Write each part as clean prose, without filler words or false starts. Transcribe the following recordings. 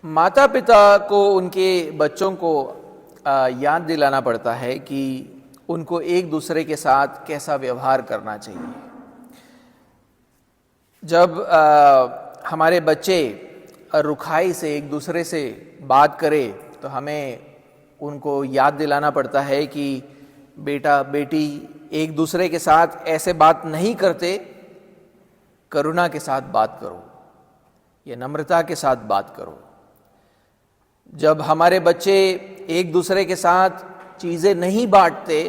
माता पिता को उनके बच्चों को याद दिलाना पड़ता है कि उनको एक दूसरे के साथ कैसा व्यवहार करना चाहिए। जब हमारे बच्चे रुखाई से एक दूसरे से बात करें तो हमें उनको याद दिलाना पड़ता है कि बेटा बेटी एक दूसरे के साथ ऐसे बात नहीं करते, करुणा के साथ बात करो या नम्रता के साथ बात करो। जब हमारे बच्चे एक दूसरे के साथ चीज़ें नहीं बांटते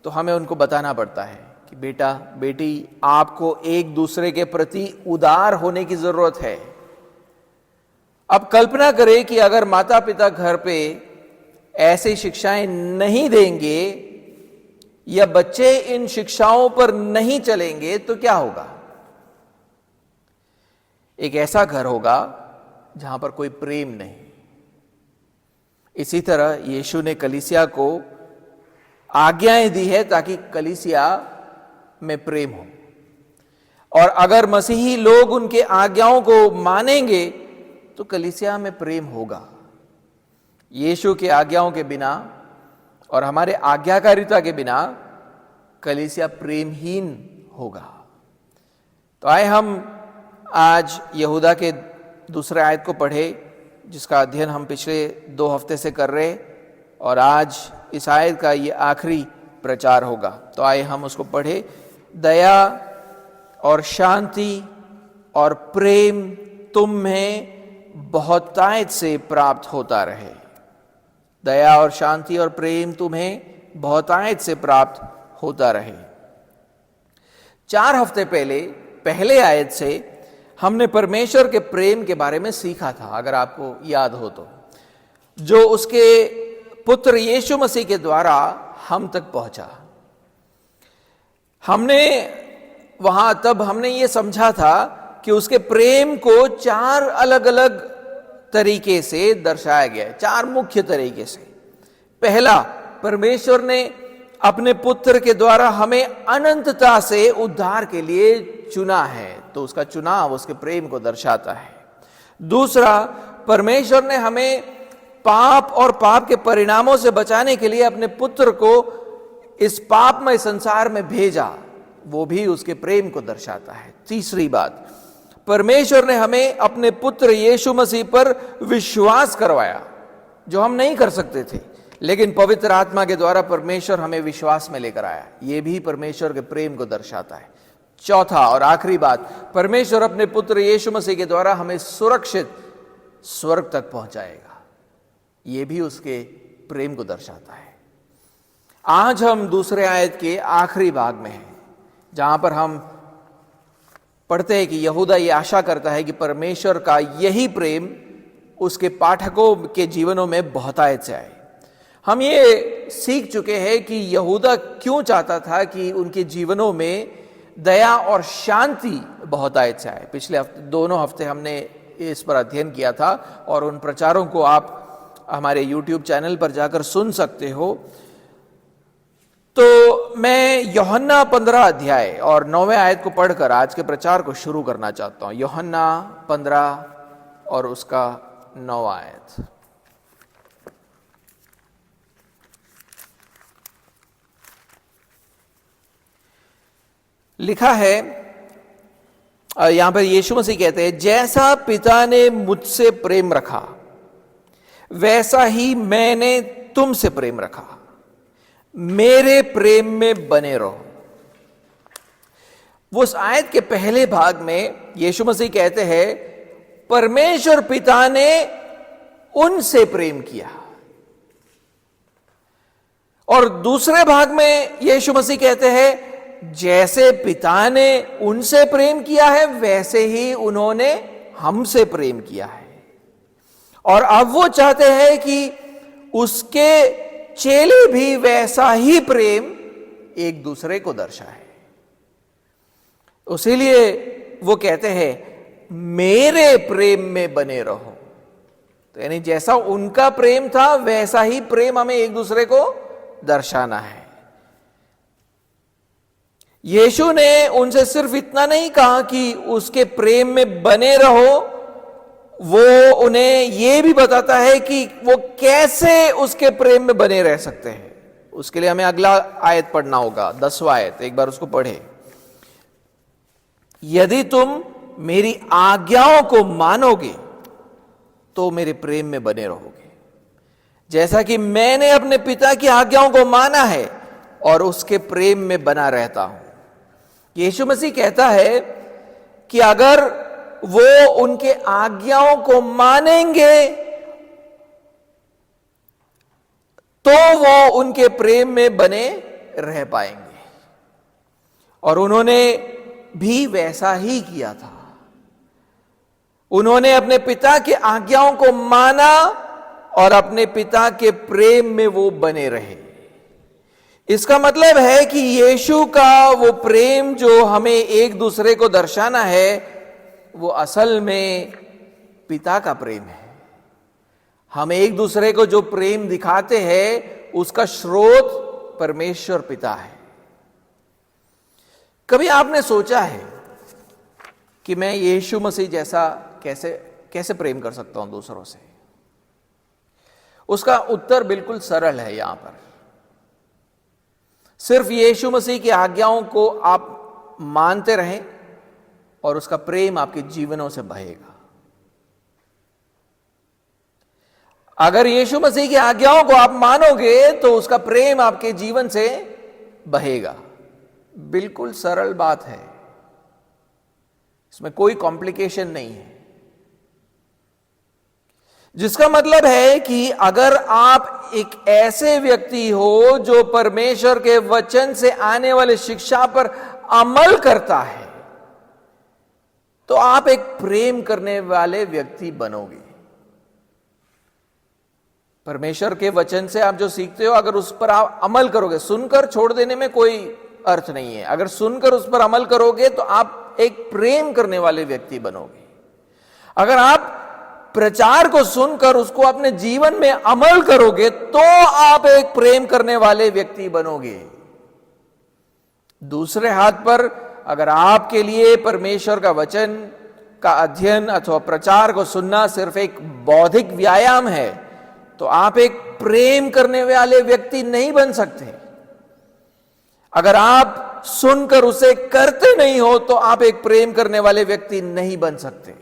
तो हमें उनको बताना पड़ता है कि बेटा बेटी आपको एक दूसरे के प्रति उदार होने की ज़रूरत है। अब कल्पना करें कि अगर माता पिता घर पे ऐसी शिक्षाएं नहीं देंगे या बच्चे इन शिक्षाओं पर नहीं चलेंगे तो क्या होगा? एक ऐसा घर होगा जहां पर कोई प्रेम नहीं। इसी तरह यीशु ने कलीसिया को आज्ञाएं दी है ताकि कलीसिया में प्रेम हो, और अगर मसीही लोग उनके आज्ञाओं को मानेंगे तो कलीसिया में प्रेम होगा। यीशु के आज्ञाओं के बिना और हमारे आज्ञाकारिता के बिना कलीसिया प्रेमहीन होगा। तो आए हम आज यहूदा के दूसरे आयत को पढ़े, जिसका अध्ययन हम पिछले 2 हफ्ते से कर रहे, और आज इस आयत का ये आखिरी प्रचार होगा। तो आए हम उसको पढ़े। दया और शांति और प्रेम तुम्हें बहुतायत से प्राप्त होता रहे। दया और शांति और प्रेम तुम्हें बहुतायत से प्राप्त होता रहे। 4 हफ्ते पहले आयत से हमने परमेश्वर के प्रेम के बारे में सीखा था, अगर आपको याद हो तो, जो उसके पुत्र यीशु मसीह के द्वारा हम तक पहुंचा। तब हमने ये समझा था कि उसके प्रेम को 4 अलग अलग तरीके से दर्शाया गया है, 4 मुख्य तरीके से। पहला, परमेश्वर ने अपने पुत्र के द्वारा हमें अनंतता से उद्धार के लिए चुना है, तो उसका चुनाव उसके प्रेम को दर्शाता है। दूसरा, परमेश्वर ने हमें पाप और पाप के परिणामों से बचाने के लिए अपने पुत्र को इस पापमय संसार में भेजा, वो भी उसके प्रेम को दर्शाता है। तीसरी बात, परमेश्वर ने हमें अपने पुत्र यीशु मसीह पर विश्वास करवाया, जो हम नहीं कर सकते थे, लेकिन पवित्र आत्मा के द्वारा परमेश्वर हमें विश्वास में लेकर आया, ये भी परमेश्वर के प्रेम को दर्शाता है। चौथा और आखिरी बात, परमेश्वर अपने पुत्र यीशु मसीह के द्वारा हमें सुरक्षित स्वर्ग तक पहुंचाएगा, ये भी उसके प्रेम को दर्शाता है। आज हम दूसरे आयत के आखिरी भाग में हैं, जहां पर हम पढ़ते हैं कि यहूदा ये आशा करता है कि परमेश्वर का यही प्रेम उसके पाठकों के जीवनों में बहुतायत से आए। हम ये सीख चुके हैं कि यहूदा क्यों चाहता था कि उनके जीवनों में दया और शांति बहुतायत से आए। पिछले दोनों हफ्ते हमने इस पर अध्ययन किया था, और उन प्रचारों को आप हमारे YouTube चैनल पर जाकर सुन सकते हो। तो मैं यूहन्ना 15 अध्याय और 9वें आयत को पढ़कर आज के प्रचार को शुरू करना चाहता हूं। यूहन्ना 15 और उसका 9वां आयत। लिखा है, यहां पर यीशु मसीह कहते हैं, जैसा पिता ने मुझसे प्रेम रखा वैसा ही मैंने तुमसे प्रेम रखा, मेरे प्रेम में बने रहो। वो उस आयत के पहले भाग में यीशु मसीह कहते हैं परमेश्वर पिता ने उनसे प्रेम किया, और दूसरे भाग में यीशु मसीह कहते हैं जैसे पिता ने उनसे प्रेम किया है वैसे ही उन्होंने हमसे प्रेम किया है, और अब वो चाहते हैं कि उसके चेले भी वैसा ही प्रेम एक दूसरे को दर्शाए। इसीलिए वो कहते हैं मेरे प्रेम में बने रहो। तो यानी जैसा उनका प्रेम था वैसा ही प्रेम हमें एक दूसरे को दर्शाना है। यीशु ने उनसे सिर्फ इतना नहीं कहा कि उसके प्रेम में बने रहो वो उन्हें यह भी बताता है कि वो कैसे उसके प्रेम में बने रह सकते हैं। उसके लिए हमें अगला आयत पढ़ना होगा, 10वां आयत, एक बार उसको पढ़े। यदि तुम मेरी आज्ञाओं को मानोगे तो मेरे प्रेम में बने रहोगे, जैसा कि मैंने अपने पिता की आज्ञाओं को माना है और उसके प्रेम में बना रहता हूं। यीशु मसीह कहता है कि अगर वो उनके आज्ञाओं को मानेंगे तो वो उनके प्रेम में बने रह पाएंगे। और उन्होंने भी वैसा ही किया था। उन्होंने अपने पिता की आज्ञाओं को माना और अपने पिता के प्रेम में वो बने रहे। इसका मतलब है कि यीशु का वो प्रेम जो हमें एक दूसरे को दर्शाना है, वो असल में पिता का प्रेम है। हम एक दूसरे को जो प्रेम दिखाते हैं उसका स्रोत परमेश्वर पिता है। कभी आपने सोचा है कि मैं यीशु मसीह जैसा कैसे प्रेम कर सकता हूं दूसरों से? उसका उत्तर बिल्कुल सरल है। यहां पर सिर्फ यीशु मसीह की आज्ञाओं को आप मानते रहें और उसका प्रेम आपके जीवनों से बहेगा। अगर यीशु मसीह की आज्ञाओं को आप मानोगे तो उसका प्रेम आपके जीवन से बहेगा। बिल्कुल सरल बात है, इसमें कोई कॉम्प्लिकेशन नहीं है। जिसका मतलब है कि अगर आप एक ऐसे व्यक्ति हो जो परमेश्वर के वचन से आने वाले शिक्षा पर अमल करता है, तो आप एक प्रेम करने वाले व्यक्ति बनोगे। परमेश्वर के वचन से आप जो सीखते हो, अगर उस पर आप अमल करोगे, सुनकर छोड़ देने में कोई अर्थ नहीं है। अगर सुनकर उस पर अमल करोगे तो आप एक प्रेम करने वाले व्यक्ति बनोगे। अगर आप प्रचार को सुनकर उसको अपने जीवन में अमल करोगे तो आप एक प्रेम करने वाले व्यक्ति बनोगे। दूसरे हाथ पर अगर आपके लिए परमेश्वर का वचन का अध्ययन अथवा प्रचार को सुनना सिर्फ एक बौद्धिक व्यायाम है, तो आप एक प्रेम करने वाले व्यक्ति नहीं बन सकते। अगर आप सुनकर उसे करते नहीं हो तो आप एक प्रेम करने वाले व्यक्ति नहीं बन सकते।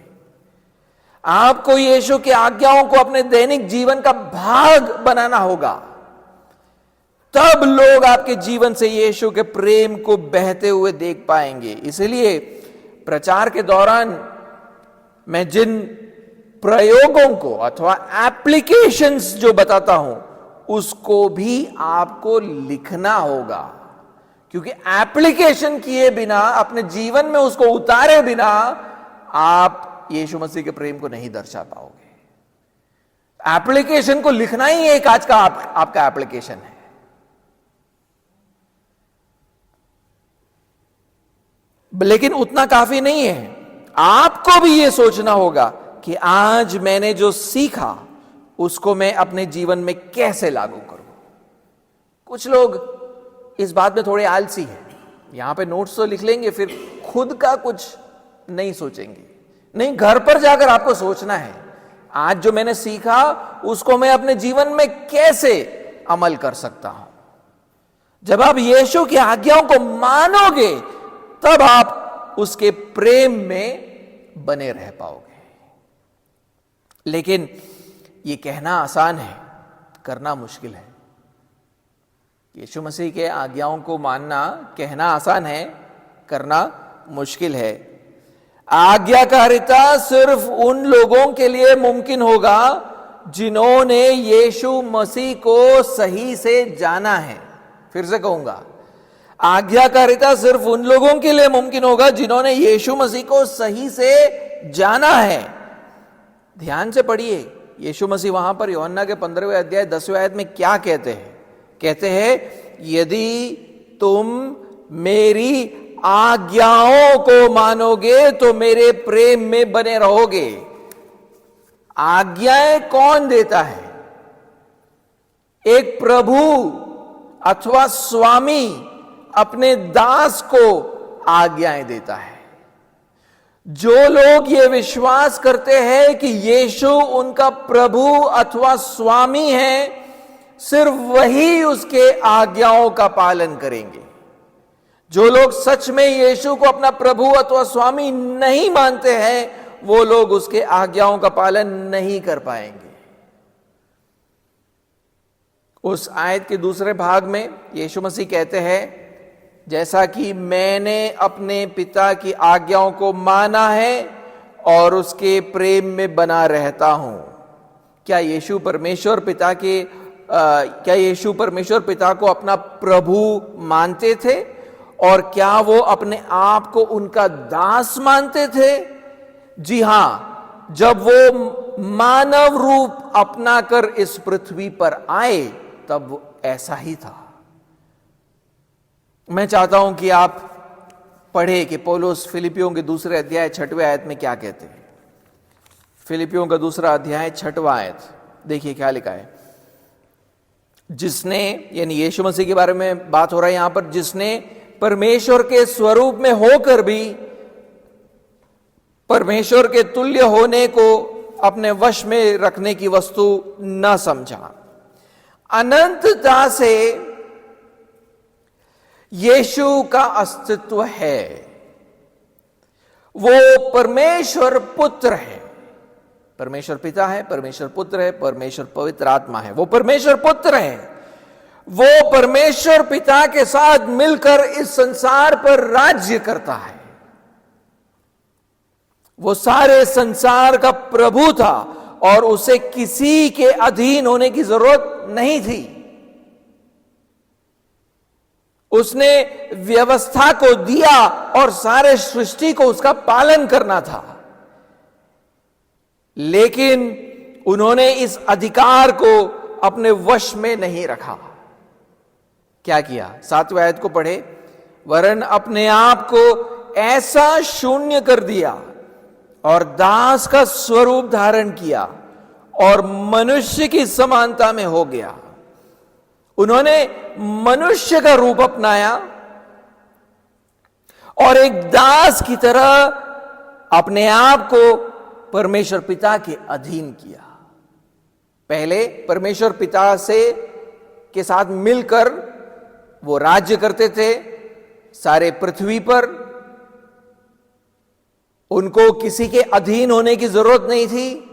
आपको यीशु की आज्ञाओं को अपने दैनिक जीवन का भाग बनाना होगा, तब लोग आपके जीवन से यीशु के प्रेम को बहते हुए देख पाएंगे। इसलिए प्रचार के दौरान मैं जिन प्रयोगों को अथवा एप्लीकेशंस जो बताता हूं उसको भी आपको लिखना होगा, क्योंकि एप्लीकेशन किए बिना, अपने जीवन में उसको उतारे बिना आप यीशु मसीह के प्रेम को नहीं दर्शा पाओगे। एप्लीकेशन को लिखना ही एक आज का आपका एप्लीकेशन है। लेकिन उतना काफी नहीं है, आपको भी यह सोचना होगा कि आज मैंने जो सीखा उसको मैं अपने जीवन में कैसे लागू करूं। कुछ लोग इस बात में थोड़े आलसी हैं, यहां पे नोट्स तो लिख लेंगे, फिर खुद का कुछ नहीं सोचेंगे। नहीं, घर पर जाकर आपको सोचना है, आज जो मैंने सीखा उसको मैं अपने जीवन में कैसे अमल कर सकता हूं। जब आप यीशु की आज्ञाओं को मानोगे तब आप उसके प्रेम में बने रह पाओगे। लेकिन यह कहना आसान है, करना मुश्किल है। यीशु मसीह के आज्ञाओं को मानना कहना आसान है, करना मुश्किल है। आज्ञाकारिता सिर्फ उन लोगों के लिए मुमकिन होगा जिन्होंने यीशु मसीह को सही से जाना है। फिर से कहूंगा, आज्ञाकारिता सिर्फ उन लोगों के लिए मुमकिन होगा जिन्होंने यीशु मसीह को सही से जाना है। ध्यान से पढ़िए, यीशु मसीह वहां पर यूहन्ना के 15वें अध्याय 10वें आयत में क्या कहते हैं? कहते हैं, यदि तुम मेरी आज्ञाओं को मानोगे तो मेरे प्रेम में बने रहोगे। आज्ञाएं कौन देता है? एक प्रभु अथवा स्वामी अपने दास को आज्ञाएं देता है। जो लोग ये विश्वास करते हैं कि यीशु उनका प्रभु अथवा स्वामी है, सिर्फ वही उसके आज्ञाओं का पालन करेंगे। जो लोग सच में यीशु को अपना प्रभु अथवा स्वामी नहीं मानते हैं, वो लोग उसके आज्ञाओं का पालन नहीं कर पाएंगे। उस आयत के दूसरे भाग में यीशु मसीह कहते हैं, जैसा कि मैंने अपने पिता की आज्ञाओं को माना है और उसके प्रेम में बना रहता हूं। क्या यीशु परमेश्वर पिता को अपना प्रभु मानते थे? और क्या वो अपने आप को उनका दास मानते थे? जी हां, जब वो मानव रूप अपनाकर इस पृथ्वी पर आए तब वो ऐसा ही था। मैं चाहता हूं कि आप पढ़े कि पौलुस फिलिपियों के दूसरे अध्याय 6वें आयत में क्या कहते हैं। फिलिपियों का दूसरा अध्याय 6वां आयत देखिए क्या लिखा है। जिसने, यानी यीशु मसीह के बारे में बात हो रहा है यहां पर, जिसने परमेश्वर के स्वरूप में होकर भी परमेश्वर के तुल्य होने को अपने वश में रखने की वस्तु न समझा, अनंतता से यीशु का अस्तित्व है। वो परमेश्वर पुत्र है। परमेश्वर पिता है, परमेश्वर पुत्र है, परमेश्वर पवित्र आत्मा है। वो परमेश्वर पुत्र है। वो परमेश्वर पिता के साथ मिलकर इस संसार पर राज्य करता है। वो सारे संसार का प्रभु था और उसे किसी के अधीन होने की जरूरत नहीं थी। उसने व्यवस्था को दिया और सारे सृष्टि को उसका पालन करना था, लेकिन उन्होंने इस अधिकार को अपने वश में नहीं रखा। क्या किया? 7वें आयत को पढ़े। वरन अपने आप को ऐसा शून्य कर दिया और दास का स्वरूप धारण किया और मनुष्य की समानता में हो गया। उन्होंने मनुष्य का रूप अपनाया और एक दास की तरह अपने आप को परमेश्वर पिता के अधीन किया। पहले परमेश्वर पिता के साथ मिलकर वो राज्य करते थे सारे पृथ्वी पर। उनको किसी के अधीन होने की जरूरत नहीं थी,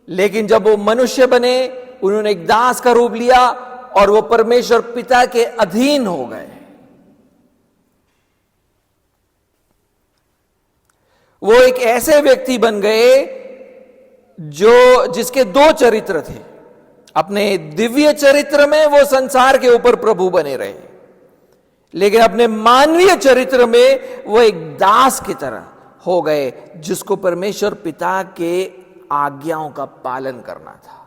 लेकिन जब वो मनुष्य बने, उन्होंने एक दास का रूप लिया और वो परमेश्वर पिता के अधीन हो गए। वो एक ऐसे व्यक्ति बन गए जिसके 2 चरित्र थे। अपने दिव्य चरित्र में वो संसार के ऊपर प्रभु बने रहे, लेकिन अपने मानवीय चरित्र में वो एक दास की तरह हो गए, जिसको परमेश्वर पिता के आज्ञाओं का पालन करना था।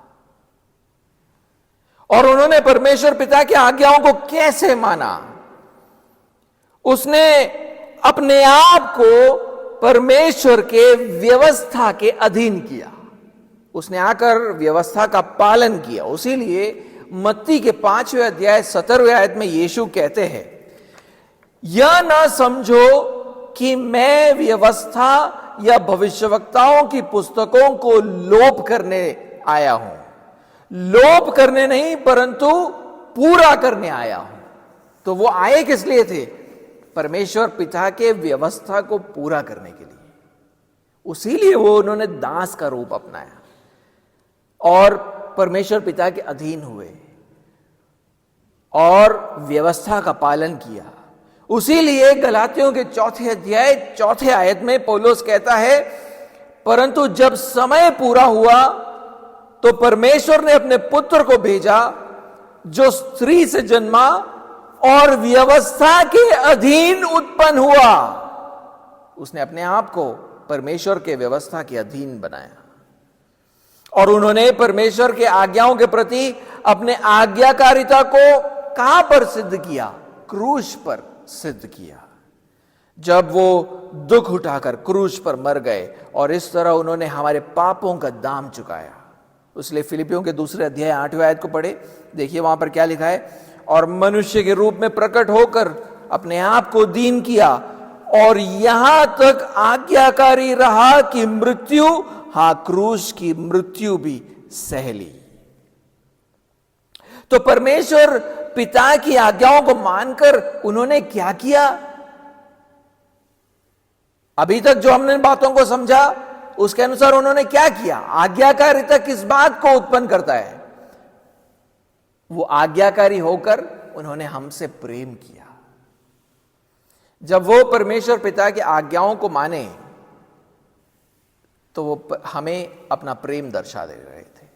और उन्होंने परमेश्वर पिता की आज्ञाओं को कैसे माना? उसने अपने आप को परमेश्वर के व्यवस्था के अधीन किया। उसने आकर व्यवस्था का पालन किया। उसीलिए मत्ती के 5वें अध्याय 17वें आयत में यीशु कहते हैं, यह ना समझो कि मैं व्यवस्था या भविष्यवक्ताओं की पुस्तकों को लोप करने आया हूं। लोप करने नहीं, परंतु पूरा करने आया हूं। तो वो आए किस लिए थे? परमेश्वर पिता के व्यवस्था को पूरा करने के लिए। उसीलिए वो उन्होंने दास का रूप अपनाया और परमेश्वर पिता के अधीन हुए और व्यवस्था का पालन किया। उसीलिए गलातियों के 4 अध्याय 4 आयत में पौलुस कहता है, परंतु जब समय पूरा हुआ तो परमेश्वर ने अपने पुत्र को भेजा, जो स्त्री से जन्मा और व्यवस्था के अधीन उत्पन्न हुआ। उसने अपने आप को परमेश्वर के व्यवस्था के अधीन बनाया और उन्होंने परमेश्वर के आज्ञाओं के प्रति अपने आज्ञाकारिता को कहां पर सिद्ध किया? क्रूस पर सिद्ध किया, जब वो दुख उठाकर क्रूस पर मर गए और इस तरह उन्होंने हमारे पापों का दाम चुकाया। इसलिए फिलिपियों के 2 अध्याय 8वें आयत को पढ़े। देखिए वहां पर क्या लिखा है, और मनुष्य के रूप में प्रकट होकर अपने आप को दीन किया और यहां तक आज्ञाकारी रहा कि मृत्यु, हां क्रूस की मृत्यु भी सह ली। तो परमेश्वर पिता की आज्ञाओं को मानकर उन्होंने क्या किया? अभी तक जो हमने बातों को समझा उसके अनुसार उन्होंने क्या किया? आज्ञाकारिता किस बात को उत्पन्न करता है? वो आज्ञाकारी होकर उन्होंने हमसे प्रेम किया। जब वो परमेश्वर पिता की आज्ञाओं को माने तो वो हमें अपना प्रेम दर्शा दे रहे थे।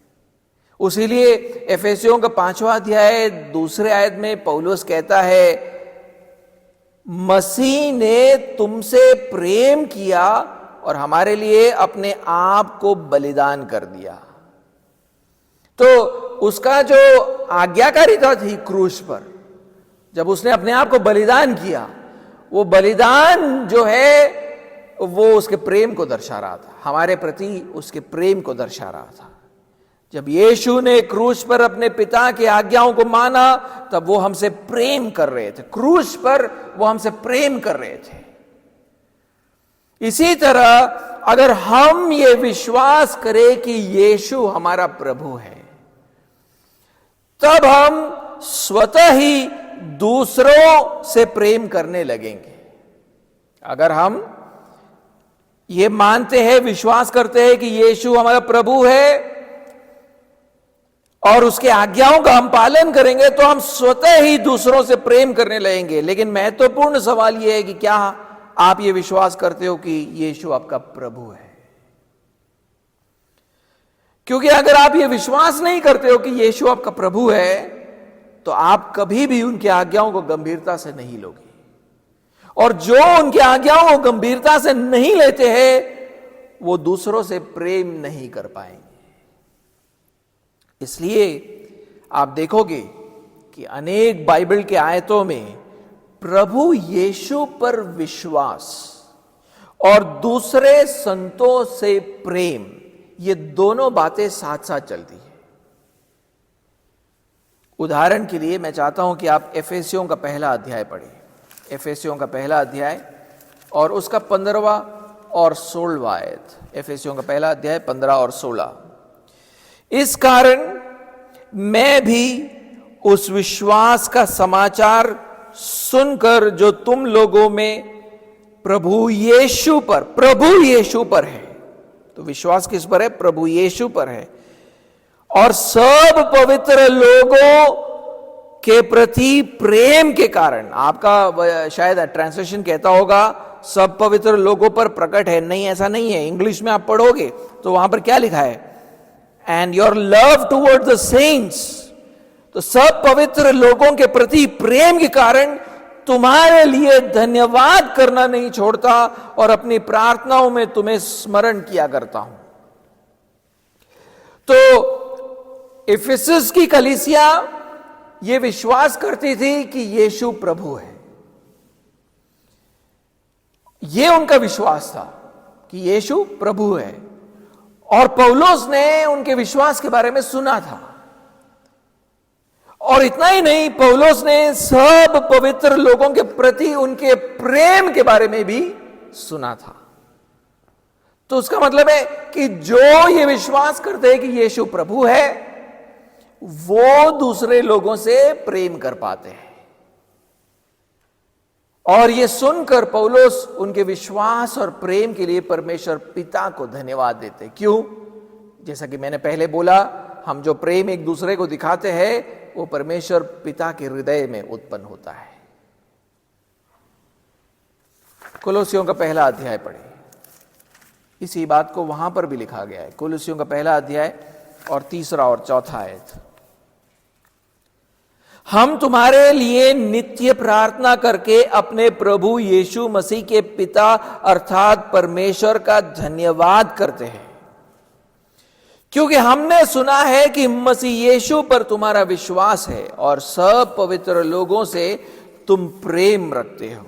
उसीलिए एफेसियों का 5वां अध्याय 2 आयत में पौलुस कहता है, मसीह ने तुमसे प्रेम किया और हमारे लिए अपने आप को बलिदान कर दिया। तो उसका जो आज्ञाकारिता थी क्रूस पर, जब उसने अपने आप को बलिदान किया, वो बलिदान जो है वो उसके प्रेम को दर्शा रहा था, हमारे प्रति उसके प्रेम को दर्शा रहा था। जब यीशु ने क्रूस पर अपने पिता की आज्ञाओं को माना तब वो हमसे प्रेम कर रहे थे, क्रूस पर वो हमसे प्रेम कर रहे थे। इसी तरह अगर हम ये विश्वास करें कि यीशु हमारा प्रभु है, तब हम स्वतः ही दूसरों से प्रेम करने लगेंगे। अगर हम ये मानते हैं, विश्वास करते हैं कि यीशु हमारा प्रभु है और उसके आज्ञाओं का हम पालन करेंगे, तो हम स्वतः ही दूसरों से प्रेम करने लगेंगे। लेकिन महत्वपूर्ण सवाल यह है कि क्या आप ये विश्वास करते हो कि यीशु आपका प्रभु है? क्योंकि अगर आप ये विश्वास नहीं करते हो कि यीशु आपका प्रभु है, तो आप कभी भी उनकी आज्ञाओं को गंभीरता से नहीं लोगे। और जो उनकी आज्ञाओं को गंभीरता से नहीं लेते हैं, वो दूसरों से प्रेम नहीं कर पाएंगे। इसलिए आप देखोगे कि अनेक बाइबल के आयतों में प्रभु यीशु पर विश्वास और दूसरे संतों से प्रेम, ये दोनों बातें साथ साथ चलती है। उदाहरण के लिए मैं चाहता हूं कि आप एफेसियों का 1 अध्याय पढ़ें। एफेसियों का 1 अध्याय और उसका 15वां और 16वां आयत। एफेसियों का 1 अध्याय 15 और 16। इस कारण मैं भी उस विश्वास का समाचार सुनकर जो तुम लोगों में प्रभु यीशु पर है, तो विश्वास किस पर है? प्रभु यीशु पर है, और सब पवित्र लोगों के प्रति प्रेम के कारण। आपका शायद ट्रांसलेशन कहता होगा सब पवित्र लोगों पर प्रकट है। नहीं, ऐसा नहीं है। इंग्लिश में आप पढ़ोगे तो वहां पर क्या लिखा है? And your love toward the saints. तो सब पवित्र लोगों के प्रति प्रेम के कारण तुम्हारे लिए धन्यवाद करना नहीं छोड़ता और अपनी प्रार्थनाओं में तुम्हें स्मरण किया करता हूं। तो इफिसस की कलीसिया यह विश्वास करती थी कि यीशु प्रभु है। यह उनका विश्वास था कि यीशु प्रभु है, और पौलुस ने उनके विश्वास के बारे में सुना था। और इतना ही नहीं, पौलुस ने सब पवित्र लोगों के प्रति उनके प्रेम के बारे में भी सुना था। तो उसका मतलब है कि जो ये विश्वास करते हैं कि यीशु प्रभु है, वो दूसरे लोगों से प्रेम कर पाते हैं। और ये सुनकर पौलुस उनके विश्वास और प्रेम के लिए परमेश्वर पिता को धन्यवाद देते। क्यों? जैसा कि मैंने पहले बोला, हम जो प्रेम एक दूसरे को दिखाते हैं वो परमेश्वर पिता के हृदय में उत्पन्न होता है। कोलोसियों का 1 अध्याय पढ़े, इसी बात को वहां पर भी लिखा गया है। कोलोसियों का 1 अध्याय और 3 और 4 आयत। हम तुम्हारे लिए नित्य प्रार्थना करके अपने प्रभु यीशु मसीह के पिता अर्थात परमेश्वर का धन्यवाद करते हैं, क्योंकि हमने सुना है कि मसीह यीशु पर तुम्हारा विश्वास है और सब पवित्र लोगों से तुम प्रेम रखते हो।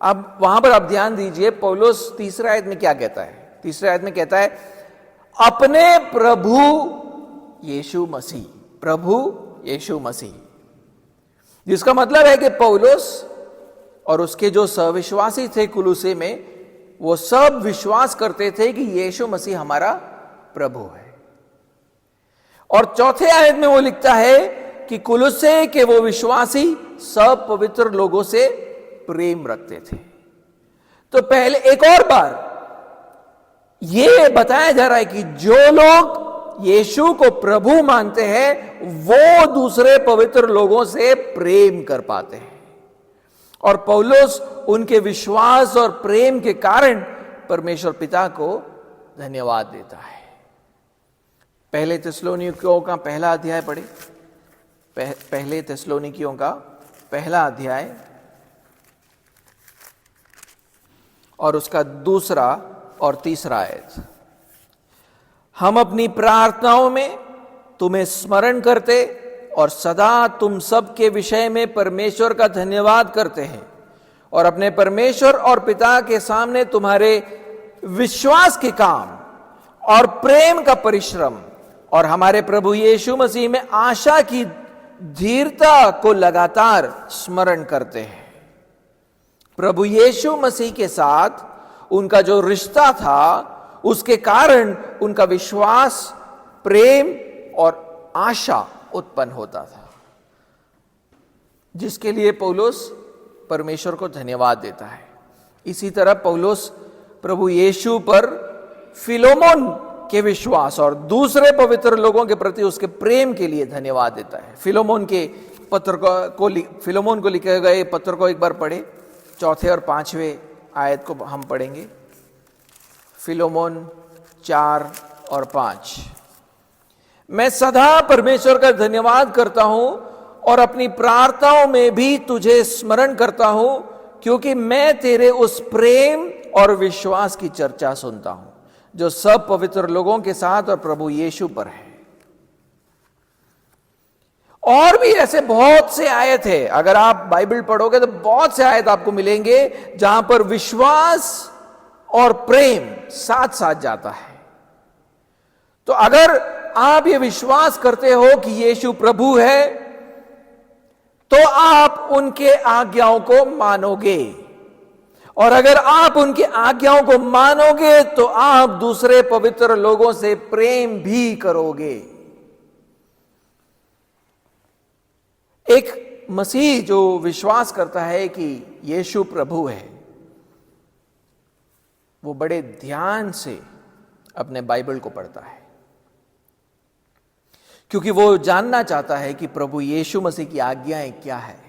अब वहां पर आप ध्यान दीजिए, पौलुस 3 आयत में क्या कहता है? 3 आयत में कहता है अपने प्रभु यीशु मसीह, प्रभु यीशु मसीह, जिसका मतलब है कि पौलुस और उसके जो सविश्वासी थे कुलुसे में, वो सब विश्वास करते थे कि यीशु मसीह हमारा प्रभु है। और चौथे आयत में वो लिखता है कि कुलुसे के वो विश्वासी सब पवित्र लोगों से प्रेम रखते थे। तो पहले एक और बार ये बताया जा रहा है कि जो लोग यीशु को प्रभु मानते हैं वो दूसरे पवित्र लोगों से प्रेम कर पाते हैं, और पौलुस उनके विश्वास और प्रेम के कारण परमेश्वर पिता को धन्यवाद देता है। पहले थिस्सलुनीकियों का पहला अध्याय पढ़े, पहले थिस्सलुनीकियों का पहला अध्याय और उसका दूसरा और तीसरा आयत। हम अपनी प्रार्थनाओं में तुम्हें स्मरण करते और सदा तुम सब के विषय में परमेश्वर का धन्यवाद करते हैं, और अपने परमेश्वर और पिता के सामने तुम्हारे विश्वास के काम और प्रेम का परिश्रम और हमारे प्रभु यीशु मसीह में आशा की धीरता को लगातार स्मरण करते हैं। प्रभु यीशु मसीह के साथ उनका जो रिश्ता था, उसके कारण उनका विश्वास, प्रेम और आशा उत्पन्न होता था, जिसके लिए पौलुस परमेश्वर को धन्यवाद देता है। इसी तरह पौलुस प्रभु यीशु पर फिलोमोन के विश्वास और दूसरे पवित्र लोगों के प्रति उसके प्रेम के लिए धन्यवाद देता है। फिलोमोन को लिखे गए पत्र को एक बार पढ़े, चौथे और पांचवें आयत को हम पढ़ेंगे। फिलोमोन 4 और 5। मैं सदा परमेश्वर का धन्यवाद करता हूं और अपनी प्रार्थनाओं में भी तुझे स्मरण करता हूं, क्योंकि मैं तेरे उस प्रेम और विश्वास की चर्चा सुनता हूं जो सब पवित्र लोगों के साथ और प्रभु यीशु पर है। और भी ऐसे बहुत से आयत है, अगर आप बाइबल पढ़ोगे तो बहुत से आयत आपको मिलेंगे जहां पर विश्वास और प्रेम साथ साथ जाता है। तो अगर आप ये विश्वास करते हो कि यीशु प्रभु है, तो आप उनके आज्ञाओं को मानोगे, और अगर आप उनकी आज्ञाओं को मानोगे तो आप दूसरे पवित्र लोगों से प्रेम भी करोगे। एक मसीह जो विश्वास करता है कि यीशु प्रभु है, वो बड़े ध्यान से अपने बाइबल को पढ़ता है, क्योंकि वो जानना चाहता है कि प्रभु यीशु मसीह की आज्ञाएं क्या है।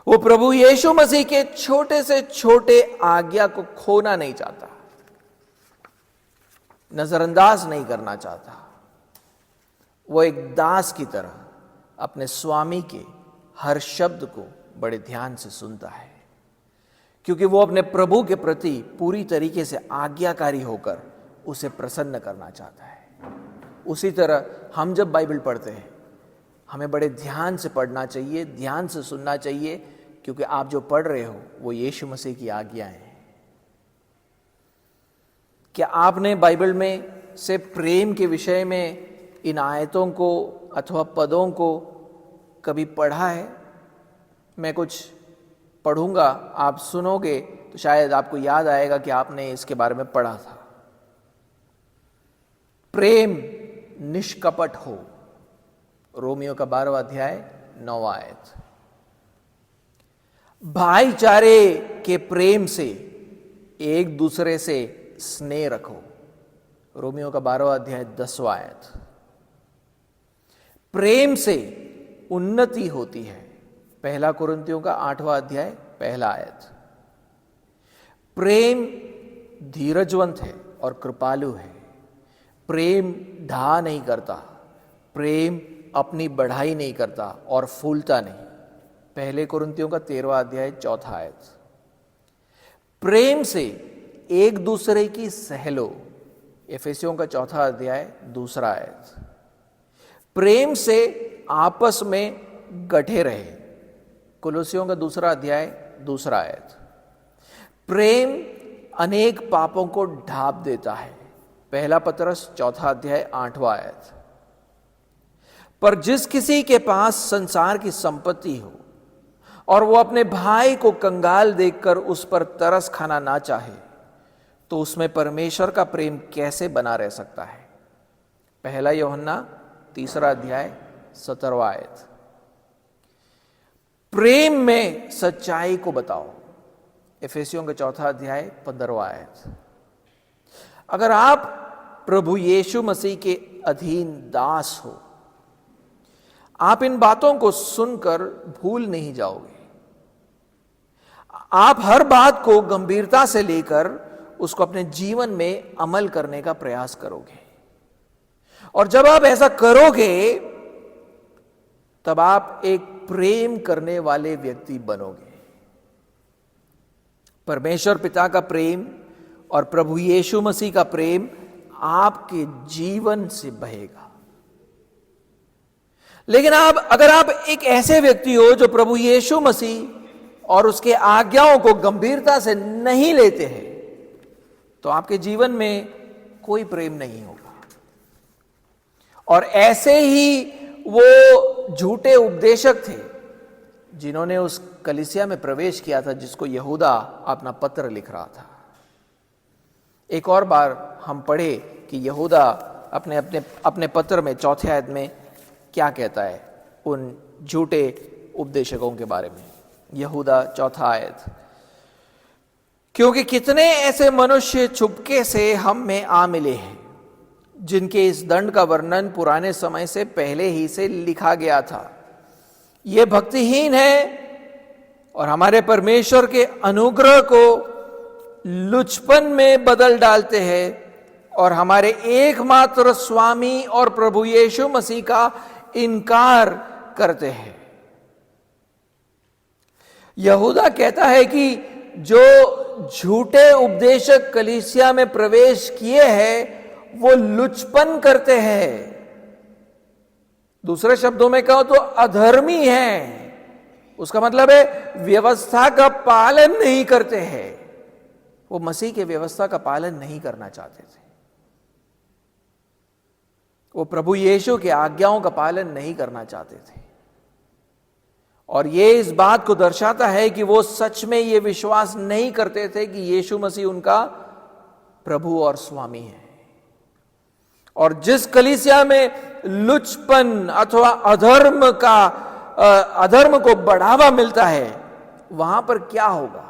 वो प्रभु यीशु मसीह के छोटे से छोटे आज्ञा को खोना नहीं चाहता, नजरअंदाज नहीं करना चाहता। वो एक दास की तरह अपने स्वामी के हर शब्द को बड़े ध्यान से सुनता है, क्योंकि वो अपने प्रभु के प्रति पूरी तरीके से आज्ञाकारी होकर उसे प्रसन्न करना चाहता है। उसी तरह हम जब बाइबल पढ़ते हैं, हमें बड़े ध्यान से पढ़ना चाहिए, ध्यान से सुनना चाहिए, क्योंकि आप जो पढ़ रहे हो वो यीशु मसीह की आज्ञाएं हैं। क्या आपने बाइबल में से प्रेम के विषय में इन आयतों को अथवा पदों को कभी पढ़ा है? मैं कुछ पढ़ूंगा, आप सुनोगे तो शायद आपको याद आएगा कि आपने इसके बारे में पढ़ा था। प्रेम निष्कपट हो, रोमियो का 12वां अध्याय 9वां आयत। भाईचारे के प्रेम से एक दूसरे से स्नेह रखो, रोमियो का 12वां अध्याय 10वां आयत। प्रेम से उन्नति होती है, पहला कुरिन्थियों का 8वां अध्याय पहला आयत। प्रेम धीरजवंत है और कृपालु है। प्रेम ढा नहीं करता, प्रेम अपनी बढ़ाई नहीं करता और फूलता नहीं, पहले कुरिन्थियों का 13वां अध्याय 4था आयत। प्रेम से एक दूसरे की सह लो, एफेसियों का 4था अध्याय 2रा आयत। प्रेम से आपस में गठे रहे, कुलुसियों का 2रा अध्याय 2रा आयत। प्रेम अनेक पापों को ढांप देता है, पहला पतरस 4था अध्याय 8वां आयत। पर जिस किसी के पास संसार की संपत्ति हो और वो अपने भाई को कंगाल देखकर उस पर तरस खाना ना चाहे, तो उसमें परमेश्वर का प्रेम कैसे बना रह सकता है? पहला यूहन्ना 3 अध्याय 17 आयत। प्रेम में सच्चाई को बताओ, इफिसियों के 4 अध्याय 15 आयत। अगर आप प्रभु यीशु मसीह के अधीन दास हो, आप इन बातों को सुनकर भूल नहीं जाओगे। आप हर बात को गंभीरता से लेकर उसको अपने जीवन में अमल करने का प्रयास करोगे, और जब आप ऐसा करोगे तब आप एक प्रेम करने वाले व्यक्ति बनोगे। परमेश्वर पिता का प्रेम और प्रभु यीशु मसीह का प्रेम आपके जीवन से बहेगा। लेकिन अगर आप एक ऐसे व्यक्ति हो जो प्रभु यीशु मसीह और उसके आज्ञाओं को गंभीरता से नहीं लेते हैं, तो आपके जीवन में कोई प्रेम नहीं होगा। और ऐसे ही वो झूठे उपदेशक थे जिन्होंने उस कलीसिया में प्रवेश किया था जिसको यहूदा अपना पत्र लिख रहा था। एक और बार हम पढ़े कि यहूदा अपने पत्र में 4 अध्याय में क्या कहता है उन झूठे उपदेशकों के बारे में। यहूदा 4 आयत। क्योंकि कितने ऐसे मनुष्य चुपके से हम में आ मिले हैं, जिनके इस दंड का वर्णन पुराने समय से पहले ही से लिखा गया था। ये भक्तिहीन है और हमारे परमेश्वर के अनुग्रह को लुचपन में बदल डालते हैं और हमारे एकमात्र स्वामी और प्रभु यीशु मसीह का इनकार करते हैं। यहूदा कहता है कि जो झूठे उपदेशक कलीसिया में प्रवेश किए हैं वो लुचपन करते हैं। दूसरे शब्दों में कहो तो अधर्मी हैं। उसका मतलब है व्यवस्था का पालन नहीं करते हैं। वो मसीह के व्यवस्था का पालन नहीं करना चाहते थे। वो प्रभु यीशु के आज्ञाओं का पालन नहीं करना चाहते थे। और ये इस बात को दर्शाता है कि वो सच में ये विश्वास नहीं करते थे कि यीशु मसीह उनका प्रभु और स्वामी है। और जिस कलीसिया में लुचपन अथवा अधर्म को बढ़ावा मिलता है, वहां पर क्या होगा?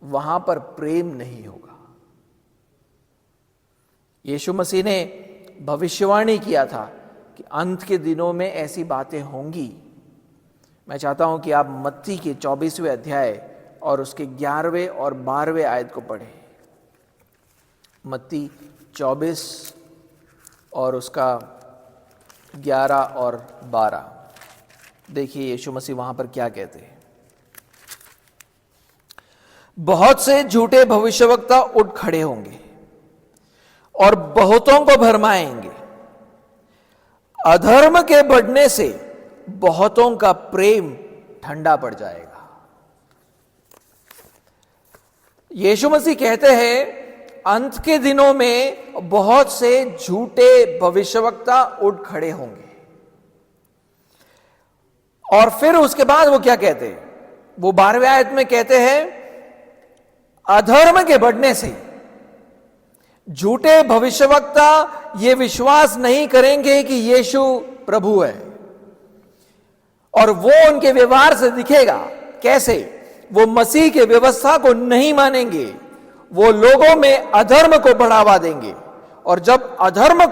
वहां पर प्रेम नहीं होगा। यीशु मसीह ने भविष्यवाणी किया था कि अंत के दिनों में ऐसी बातें होंगी। मैं चाहता हूं कि आप मत्ती के 24वें अध्याय और उसके 11वें और 12वें आयत को पढ़ें। मत्ती 24 और उसका 11 और 12। देखिए यीशु मसीह वहां पर क्या कहते हैं। बहुत से झूठे भविष्यवक्ता उठ खड़े होंगे और बहुतों को भरमाएंगे। अधर्म के बढ़ने से बहुतों का प्रेम ठंडा पड़ जाएगा। यीशु मसीह कहते हैं अंत के दिनों में बहुत से झूठे भविष्यवक्ता उठ खड़े होंगे। और फिर उसके बाद वो क्या कहते हैं? वो 12वें आयत में कहते हैं अधर्म के बढ़ने से झूठे भविष्यवक्ता ये विश्वास नहीं करेंगे कि यीशु प्रभु है, और वो उनके व्यवहार से दिखेगा। कैसे? वो मसीह के व्यवस्था को नहीं मानेंगे, वो लोगों में अधर्म को बढ़ावा देंगे। और जब अधर्म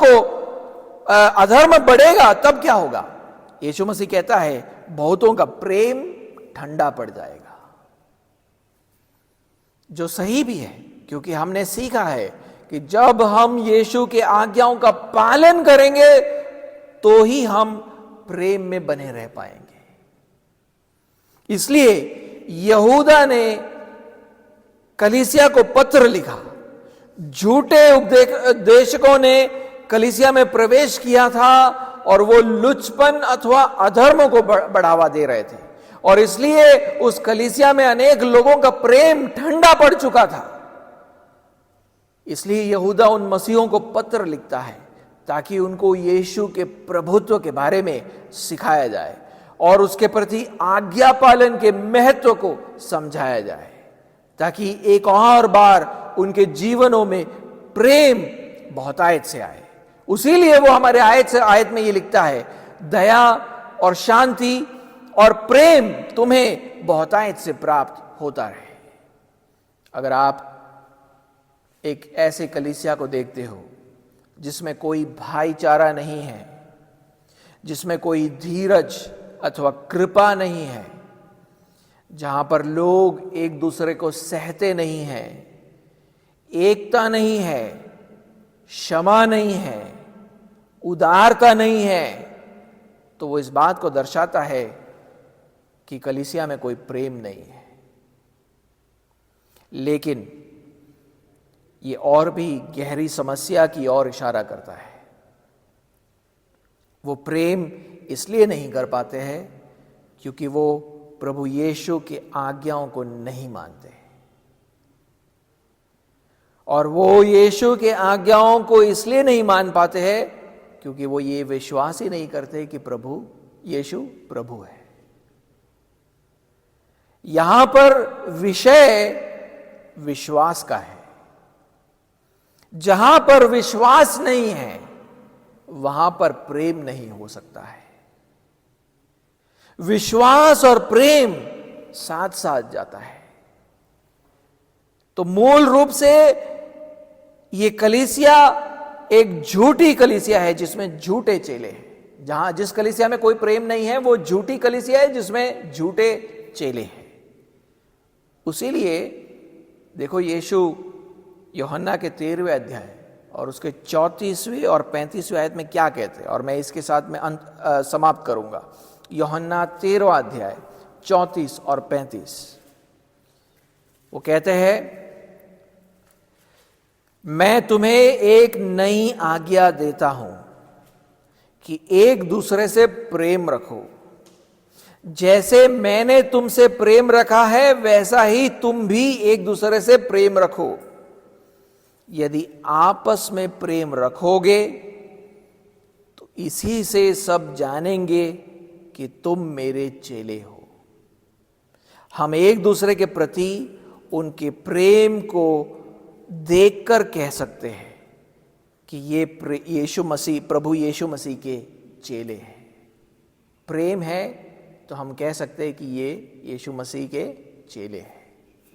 बढ़ेगा तब क्या होगा? यीशु मसीह कहता है बहुतों का प्रेम ठंडा पड़ जाएगा। जो सही भी है, क्योंकि हमने सीखा है कि जब हम यीशु के आज्ञाओं का पालन करेंगे तो ही हम प्रेम में बने रह पाएंगे। इसलिए यहूदा ने कलीसिया को पत्र लिखा। झूठे उपदेशकों ने कलीसिया में प्रवेश किया था और वो लुचपन अथवा अधर्म को बढ़ावा दे रहे थे, और इसलिए उस कलीसिया में अनेक लोगों का प्रेम ठंडा पड़ चुका था। इसलिए यहूदा उन मसीहों को पत्र लिखता है ताकि उनको यीशु के प्रभुत्व के बारे में सिखाया जाए और उसके प्रति आज्ञा पालन के महत्व को समझाया जाए, ताकि एक और बार उनके जीवनों में प्रेम बहुतायत से आए। उसीलिए वो हमारे आयत में ये लिखता है, दया और शांति और प्रेम तुम्हें बहुतायत से प्राप्त होता रहे। अगर आप एक ऐसे कलीसिया को देखते हो जिसमें कोई भाईचारा नहीं है, जिसमें कोई धीरज अथवा कृपा नहीं है, जहां पर लोग एक दूसरे को सहते नहीं हैं, एकता नहीं है, क्षमा नहीं है, उदारता नहीं है, तो वो इस बात को दर्शाता है कि कलीसिया में कोई प्रेम नहीं है। लेकिन ये और भी गहरी समस्या की ओर इशारा करता है। वो प्रेम इसलिए नहीं कर पाते हैं क्योंकि वो प्रभु यीशु की आज्ञाओं को नहीं मानते, और वो यीशु के आज्ञाओं को इसलिए नहीं मान पाते हैं क्योंकि वो ये विश्वास ही नहीं करते कि प्रभु यीशु प्रभु है। यहां पर विषय विश्वास का है। जहां पर विश्वास नहीं है वहां पर प्रेम नहीं हो सकता है। विश्वास और प्रेम साथ साथ जाता है। तो मूल रूप से ये कलीसिया एक झूठी कलीसिया है जिसमें झूठे चेले हैं। जिस कलीसिया में कोई प्रेम नहीं है वो झूठी कलीसिया है जिसमें झूठे चेले हैं। उसीलिए देखो, यीशु यूहन्ना के 13वें अध्याय और उसके 34वें और 35वें आयत में क्या कहते हैं, और मैं इसके साथ में समाप्त करूंगा। यूहन्ना 13वां अध्याय 34 और 35, वो कहते हैं, मैं तुम्हें एक नई आज्ञा देता हूं कि एक दूसरे से प्रेम रखो। जैसे मैंने तुमसे प्रेम रखा है वैसा ही तुम भी एक दूसरे से प्रेम रखो। यदि आपस में प्रेम रखोगे तो इसी से सब जानेंगे कि तुम मेरे चेले हो। हम एक दूसरे के प्रति उनके प्रेम को देखकर कह सकते हैं कि ये प्रभु यीशु मसीह के चेले हैं। प्रेम है तो हम कह सकते हैं कि ये यीशु मसीह के चेले हैं।